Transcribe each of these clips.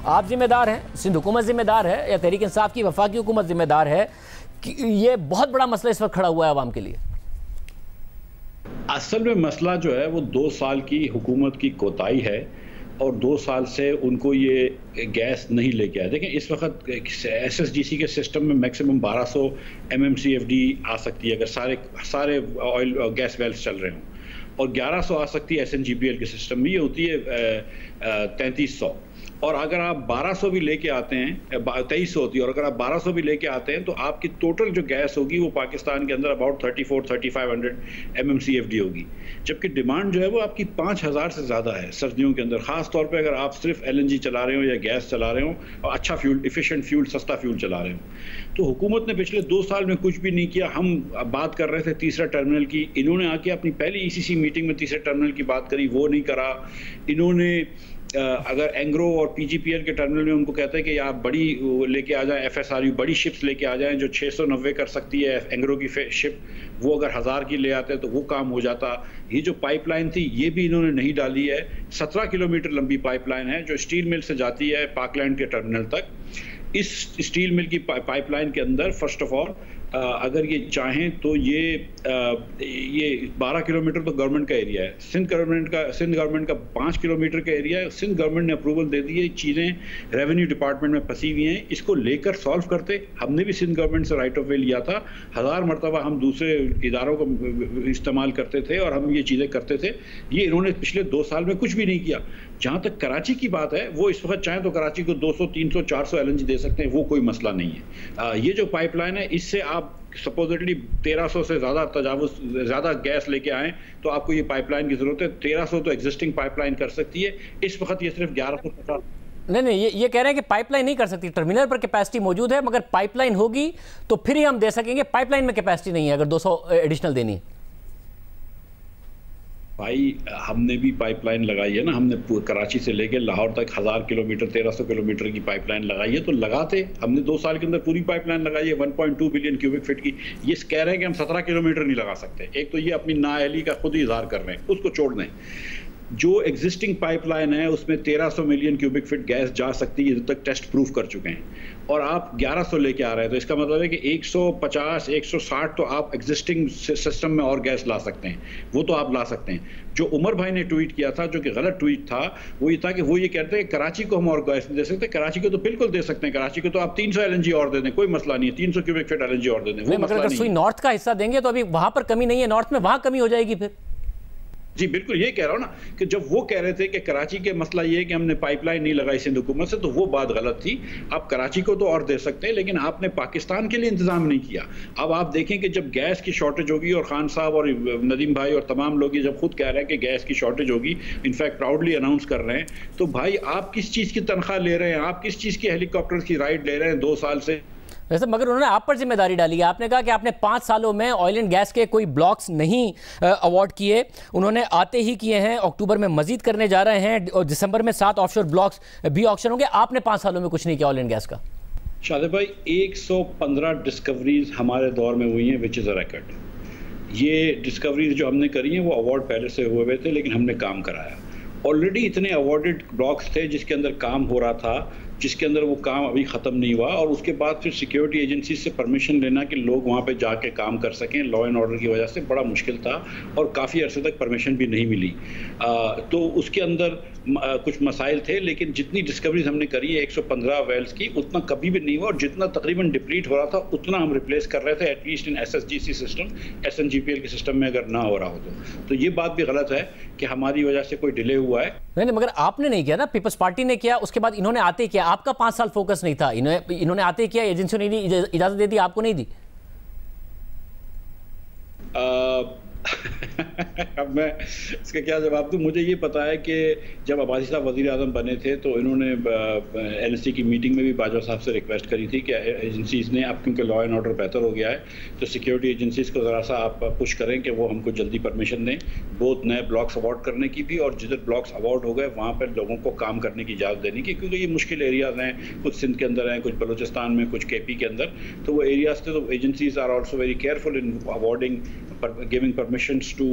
आप जिम्मेदार हैं, सिंध हुकूमत जिम्मेदार है, या तहरीक इंसाफ की वफाकी हुकूमत जिम्मेदार है कि ये बहुत बड़ा मसला इस वक्त खड़ा हुआ है आवाम के लिए? असल में मसला जो है वो 2 साल की हुकूमत की कोताही है और 2 साल से उनको ये गैस नहीं लेके आए। देखें, इस वक्त SSGC के सिस्टम में मैक्सिमम 1200 MMCFD आ सकती है अगर सारे ऑयल और गैस वेल्स चल रहे हों, और 1100 आ सकती है SNGPL के सिस्टम में, ये होती है 3300। और अगर आप 1200 भी लेके आते हैं, 2300 होती है, और अगर आप 1200 भी लेके आते हैं तो आपकी टोटल जो गैस होगी वो पाकिस्तान के अंदर अबाउट 34-3500 MMCFD होगी, जबकि डिमांड जो है वो आपकी 5000 से ज़्यादा है सर्दियों के अंदर, ख़ास तौर पे अगर आप सिर्फ LNG चला रहे हो या गैस चला रहे हो और अच्छा फ्यूल, इफिशिएंट फ्यूल, सस्ता फ्यूल चला रहे हो। तो हुकूमत ने पिछले 2 साल में कुछ भी नहीं किया। हम बात कर रहे थे तीसरा टर्मिनल की, इन्होंने आके अपनी पहली ECC मीटिंग में तीसरे टर्मिनल की बात करी, वो नहीं करा। इन्होंने अगर एंग्रो और PGPL के टर्मिनल में उनको कहते हैं कि आप बड़ी लेके आ जाएं, FSRU बड़ी शिप्स लेके आ जाएं जो 690 कर सकती है एंग्रो की शिप, वो अगर 1000 की ले आते हैं तो वो काम हो जाता। ये जो पाइपलाइन थी ये भी इन्होंने नहीं डाली है। 17 किलोमीटर लंबी पाइपलाइन है जो स्टील मिल से जाती है पार्कलैंड के टर्मिनल तक। इस स्टील मिल की पाइपलाइन के अंदर फर्स्ट ऑफ ऑल अगर ये चाहें तो ये 12 किलोमीटर तो गवर्नमेंट का एरिया है, सिंध गवर्नमेंट का 5 किलोमीटर का एरिया है। सिंध गवर्नमेंट ने अप्रूवल दे दी है, चीज़ें रेवेन्यू डिपार्टमेंट में फंसी हुई हैं, इसको लेकर सॉल्व करते। हमने भी सिंध गवर्नमेंट से राइट ऑफ वे लिया था, 1000 मरतबा हम दूसरे इदारों को इस्तेमाल करते थे और हम ये चीज़ें करते थे। ये इन्होंने पिछले 2 साल में कुछ भी नहीं किया। जहाँ तक कराची की बात है, वो इस वक्त चाहें तो कराची को 200, 300, 400 LNG दे सकते हैं, वो कोई मसला नहीं है। ये जो पाइपलाइन है, इससे आप सपोजिटली 1300 से ज़्यादा गैस लेके आएँ तो आपको ये पाइपलाइन की ज़रूरत है। 1300 तो एग्जिस्टिंग पाइपलाइन कर सकती है, इस वक्त ये सिर्फ 1150। नहीं, ये कह रहे हैं कि पाइपलाइन नहीं कर सकती, टर्मिनल पर कैपेसिटी मौजूद है, मगर पाइपलाइन होगी तो फिर ही हम दे सकेंगे। पाइपलाइन में कैपेसिटी नहीं है अगर 200 एडिशनल देनी है। भाई, हमने भी पाइपलाइन लगाई है ना, हमने कराची से लेकर लाहौर तक 1000 किलोमीटर 1300 किलोमीटर की पाइपलाइन लगाई है। तो लगाते हमने 2 साल के अंदर पूरी पाइपलाइन लगाई है 1.2 बिलियन क्यूबिक फीट की। ये कह रहे हैं कि हम 17 किलोमीटर नहीं लगा सकते। एक तो ये अपनी नाअहली का खुद ही इजहार कर रहे हैं, उसको छोड़ दें। जो एग्जिस्टिंग पाइपलाइन है उसमें 1300 मिलियन क्यूबिक फीट गैस जा सकती है, इधर तक टेस्ट प्रूफ कर चुके हैं, और आप 1100 लेके आ रहे हैं। तो इसका मतलब है कि 150, 160 तो आप एग्जिस्टिंग सिस्टम में और गैस ला सकते हैं, वो तो आप ला सकते हैं। जो उमर भाई ने ट्वीट किया था, जो कि गलत ट्वीट था, वो ये था कि वो ये कहते हैं कराची को हम और गैस दे सकते हैं। कराची को तो बिल्कुल दे सकते हैं, कराची को तो आप 300 LNG और दे दें, कोई मसला नहीं है। 300 क्यूबिक फीट LNG और दे दें, वो मगर अगर सुई नॉर्थ का हिस्सा देंगे तो अभी वहां पर कमी नहीं है, नॉर्थ में वहां कमी हो जाएगी फिर। जी बिल्कुल, ये कह रहा हूँ ना कि जब वो कह रहे थे कि कराची के मसला ये है कि हमने पाइपलाइन नहीं लगाई सिंध हुकूमत से, तो वो बात गलत थी। आप कराची को तो और दे सकते हैं, लेकिन आपने पाकिस्तान के लिए इंतजाम नहीं किया। अब आप देखें कि जब गैस की शॉर्टेज होगी, और खान साहब और नदीम भाई और तमाम लोग ये जब खुद कह रहे हैं कि गैस की शॉर्टेज होगी, इनफैक्ट प्राउडली अनाउंस कर रहे हैं, तो भाई आप किस चीज़ की तनख्वाह ले रहे हैं, आप किस चीज़ की हेलीकॉप्टर की राइड ले रहे हैं 2 साल से? वैसे मगर उन्होंने आप पर जिम्मेदारी डाली है। आपने कहा कि आपने 5 सालों में ऑयल एंड गैस के कोई ब्लॉक्स नहीं अवार्ड किए, उन्होंने आते ही किए हैं। अक्टूबर में मजीद करने जा रहे हैं और दिसंबर में 7 ऑफशोर ब्लॉक्स भी ऑक्शन होंगे। आपने 5 सालों में कुछ नहीं किया ऑयल एंड गैस का। शादिब भाई, 115 डिस्कवरीज हमारे दौर में हुई हैं, विच इज़ अ रिकॉर्ड। ये डिस्कवरीज जो हमने करी हैं वो अवार्ड पहले से हुए हुए थे, लेकिन हमने काम कराया। ऑलरेडी इतने अवार्डेड ब्लॉक्स थे जिसके अंदर काम हो रहा था, जिसके अंदर वो काम अभी ख़त्म नहीं हुआ, और उसके बाद फिर सिक्योरिटी एजेंसी से परमिशन लेना कि लोग वहाँ पे जाके काम कर सकें, लॉ एंड ऑर्डर की वजह से बड़ा मुश्किल था, और काफ़ी अरसे तक परमिशन भी नहीं मिली। तो उसके अंदर कुछ मसाइल थे, लेकिन जितनी डिस्कवरीज हमने करी है 115 वेल्स की, उतना कभी भी नहीं हुआ, और जितना तकरीबन डिप्लीट हो रहा था उतना हम रिप्लेस कर रहे थे, at least in SSGC system, SNGPL के सिस्टम में अगर ना हो रहा हो तो ये बात भी गलत है कि हमारी वजह से कोई डिले हुआ है। नहीं, मगर आपने नहीं किया ना, पीपल्स पार्टी ने किया, उसके बाद इन्होंने आते ही किया। आपका 5 साल फोकस नहीं था, इन्होंने आते ही किया, एजेंसियों ने इजाजत दे दी, आपको नहीं दी। अब मैं इसका क्या जवाब दूं? मुझे ये पता है कि जब अब्बासी साहब वज़ीर आज़म बने थे तो इन्होंने NSC की मीटिंग में भी बाजवा साहब से रिक्वेस्ट करी थी कि एजेंसीज़ ने, अब क्योंकि लॉ एंड ऑर्डर बेहतर हो गया है, तो सिक्योरिटी एजेंसीज़ को ज़रा सा आप पुश करें कि वो हमको जल्दी परमिशन दें, बहुत नए ब्लॉक्स अवार्ड करने की भी, और जिधर ब्लॉक्स अवार्ड हो गए वहाँ पर लोगों को काम करने की इजाज़त देने की, क्योंकि ये मुश्किल एरियाज़ हैं, कुछ सिंध के अंदर हैं, कुछ बलूचिस्तान में, कुछ KP के अंदर, तो वो एरियाज़ थे। तो agencies are also very careful in awarding, giving permissions to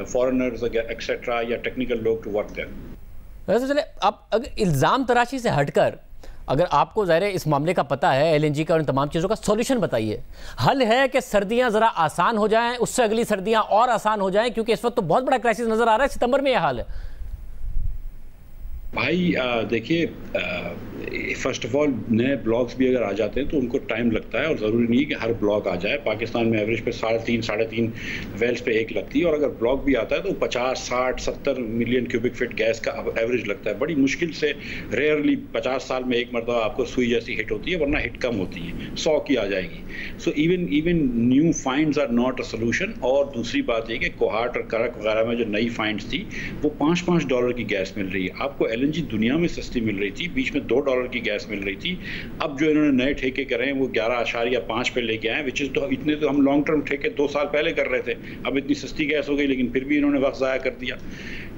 foreigners, etc., या technical लोग to work there. वैसे चले, अब अगर इल्ज़ाम तराशी से हटकर, अगर आपको ज़ाहिर है इस मामले का पता है, एलएनजी का और इन तमाम चीज़ों का, सॉल्यूशन बताइए। हल है कि सर्दियां ज़रा आसान हो जाएं, उससे अगली सर्दियां और आसान हो जाएं, क्योंकि इस वक्त तो बहुत बड़ा क्राइसिस नज़र आ रहा है, सितंबर में यह हाल है। भाई देखिए, फर्स्ट ऑफ ऑल नए ब्लॉक्स भी अगर आ जाते हैं तो उनको टाइम लगता है, और ज़रूरी नहीं है कि हर ब्लॉक आ जाए। पाकिस्तान में एवरेज पे 3.5 वेल्स पे एक लगती है, और अगर ब्लॉक भी आता है तो 50, 60, 70 मिलियन क्यूबिक फीट गैस का एवरेज लगता है। बड़ी मुश्किल से, रेयरली 50 साल में एक मरतबा आपको सुई जैसी हिट होती है, वरना हिट कम होती है, 100 की आ जाएगी। So even new finds are not a solution. और दूसरी बात ये कि कोहाट और करक वगैरह में जो नई फाइंड्स थी वो $5 की गैस मिल रही है। आपको एलएनजी दुनिया में सस्ती मिल रही थी, बीच में $2 की गैस मिल रही थी। अब जो इन्होंने नए ठेके करे हैं वो 11.5 पे लेके आए, विच इज़ तो इतने तो हम लॉन्ग टर्म ठेके 2 साल पहले कर रहे थे। अब इतनी सस्ती गैस हो गई, लेकिन फिर भी इन्होंने वक्त ज़ाया कर दिया।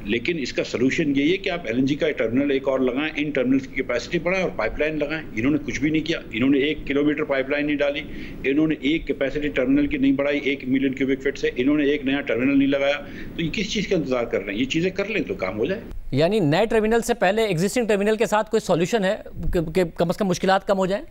लेकिन इसका सलूशन यही है कि आप एलएनजी का टर्मिनल एक और लगाएं, इन टर्मिनल्स की कैपेसिटी बढ़ाएं और पाइपलाइन लगाएं। इन्होंने कुछ भी नहीं किया, इन्होंने 1 किलोमीटर पाइपलाइन नहीं डाली, इन्होंने एक कैपेसिटी टर्मिनल की नहीं बढ़ाई 1 मिलियन क्यूबिक फीट से, इन्होंने एक नया टर्मिनल नहीं लगाया। तो ये किस चीज़ का इंतजार कर रहे हैं? ये चीज़ें कर लें तो काम हो जाए। यानी नए टर्मिनल से पहले एग्जिस्टिंग टर्मिनल के साथ कोई सॉल्यूशन है कि कम से कम मुश्किलात कम हो जाए?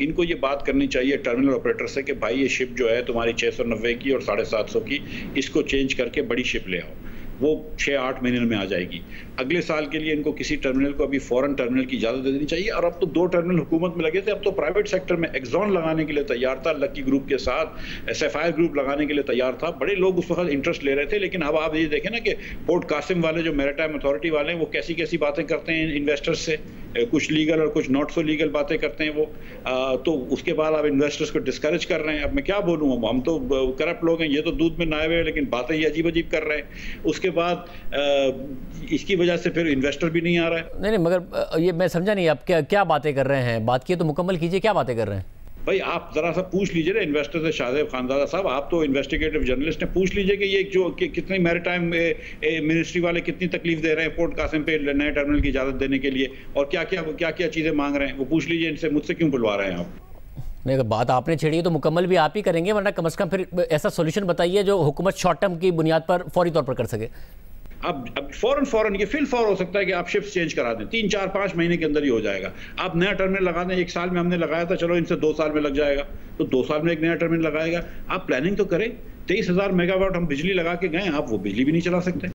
इनको ये बात करनी चाहिए टर्मिनल ऑपरेटर से कि भाई ये शिप जो है तुम्हारी 690 की और 750 की, इसको चेंज करके बड़ी शिप ले आओ। वो 6-8 महीने में आ जाएगी। अगले साल के लिए इनको किसी टर्मिनल को अभी फॉरेन टर्मिनल की इजाज़त दे देनी चाहिए। और अब तो 2 टर्मिनल हुकूमत में लगे थे, अब तो प्राइवेट सेक्टर में एक्सॉन लगाने के लिए तैयार था, लकी ग्रुप के साथ सैफायर ग्रुप लगाने के लिए तैयार था। बड़े लोग उस वक्त इंटरेस्ट ले रहे थे, लेकिन अब आप ये देखें ना कि पोर्ट कासिम वाले जो मैरीटाइम अथॉरिटी वाले हैं वो कैसी कैसी बातें करते हैं इन्वेस्टर्स से, कुछ लीगल और कुछ नॉट सो लीगल बातें करते हैं वो। तो उसके बाद आप इन्वेस्टर्स को डिस्करेज कर रहे हैं। अब मैं क्या बोलूँ, हम तो करप्ट लोग हैं, ये तो दूध में नहाए हुए हैं, लेकिन बातें ये अजीब अजीब कर रहे हैं। उसके बाद इसकी वजह से फिर इन्वेस्टर भी नहीं आ रहा है। नहीं, मगर ये मैं समझा नहीं, आप क्या बातें कर रहे हैं? बात की तो मुकम्मल कीजिए, क्या बातें कर रहे हैं? भाई आप जरा सा पूछ लीजिए ना इन्वेस्टर से, शाहजेब खानजादा साहब, आप तो इन्वेस्टिगेटिव जर्नलिस्ट हैं, पूछ लीजिए कि ये जो कितनी मैरीटाइम मिनिस्ट्री वाले कितनी तकलीफ दे रहे हैं पोर्ट कासिम पे नए टर्मिनल की इजाज़त देने के लिए, और क्या क्या चीज़ें मांग रहे हैं, वो पूछ लीजिए इनसे। मुझसे क्यों बुलवा रहे हैं आप? नहीं, अगर बात आपने छेड़ी तो मुकम्मल भी आप ही करेंगे, वरना कम से कम फिर ऐसा सोल्यूशन बताइए जो हुकूमत शॉर्ट टर्म की बुनियाद पर फौरी तौर पर कर सके। अब फौरन ये फिल फॉर हो सकता है कि आप शिफ्ट चेंज करा दें, 3, 4, 5 महीने के अंदर ही हो जाएगा। आप नया टर्मिनल लगा दें, 1 साल में हमने लगाया था, चलो इनसे 2 साल में लग जाएगा, तो 2 साल में एक नया टर्मिनल लगाएगा। आप प्लानिंग तो करें। 23,000 मेगावाट हम बिजली लगा के गए, आप वो बिजली भी नहीं चला सकते।